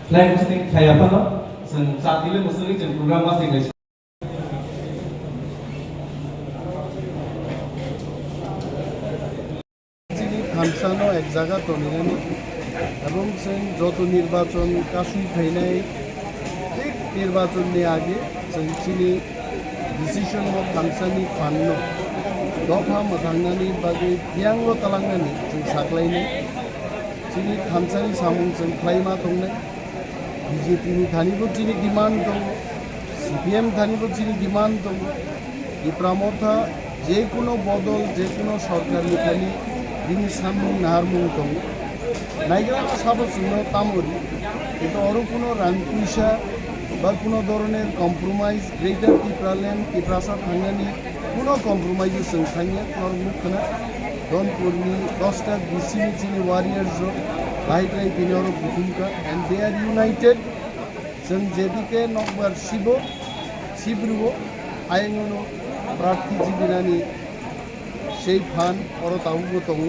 Lain mesti kayak apa no? Saat ini mesti program masih guys. थामसानो एक जगह तो निरानी एवं जों जत निर्वाचन कासुई फैनाय थिक निर्वाचननि आगे जों चिनि डिसिसन अफ थामसानि फान्नो दफा मोजांनानै बागै बियांग तालांनानै जों साग्लायनो चिनि थामसानि सामुं जों क्लाइमा दंनाय बीजेपीनि थानिबो चिनि डिमान्ड दं सीपीएम थानिबो चिनि डिमान्ड दं इप्रामथा जेकुनो बदल जेकुनो सरकारनि थानि बिनि सामुं नाहारमुं दं नायग्रारा साबसिनो तामरी কিন্তু আরও কোনো রান পয়সা বা কোনো ধরনের কম্প্রোমাইজ গ্রেটার টিপ্রালেন টিপ্রাসা থাঙ্গানি কোনো কম্প্রোমাইজে जों थाङो नरमुखना दनपुरनि 10টা ডিসিनि চিনি ওয়ারিয়ার্স बाहायद्राय बिनि आरो बुथुमका एन्ड दे आर इउनाइटेड जों जेदिके नकबार सिब्रुबो आयेंनो प्रार्थी जिबिनानि সেই ফান আরও তাবুও তঙ্গ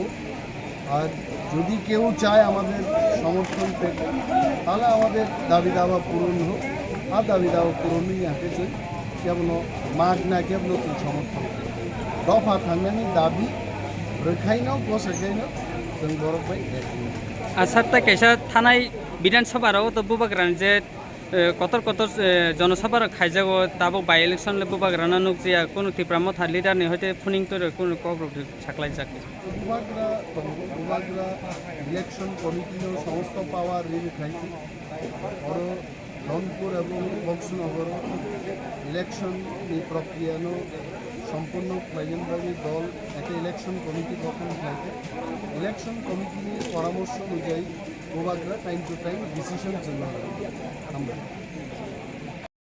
আর যদি কেউ চায় আমাদের সমর্থন পেতে তাহলে আমাদের দাবি দাওয়া পূরণ হোক আর দাবি দাওয়া পূরণই আঁকে চাই কেবল মাগ না কেবল সমর্থন দফা थांनायनि दाबि रोखायनो गसायनो जों बर'फाय आसारता कैसा थानाय विधानसभा तो बुबाग्रान जे कतर कतर जनसभा खाइजागो ताबो बाय इलेक्शन ले बुबाग्राना नुक जिया कोनो तिप्राम था लिडार ने हते फुनिंग तो कोनो कब्र साखलाय जाके बुबाग्रा इलेक्शन कमिटी नो समस्त पावर रिव्यू खाइছি और रनपुर এবং বক্সনগর ইলেকশন এই প্রক্রিয়া নো সম্পূর্ণ প্রাইজনবাদী দল একটা ইলেকশন কমিটি গঠন থাকে ইলেকশন কমিটির পরামর্শ অনুযায়ী বুবাগ্রা টাইম টু টাইম ডিসিশন চলে আমরা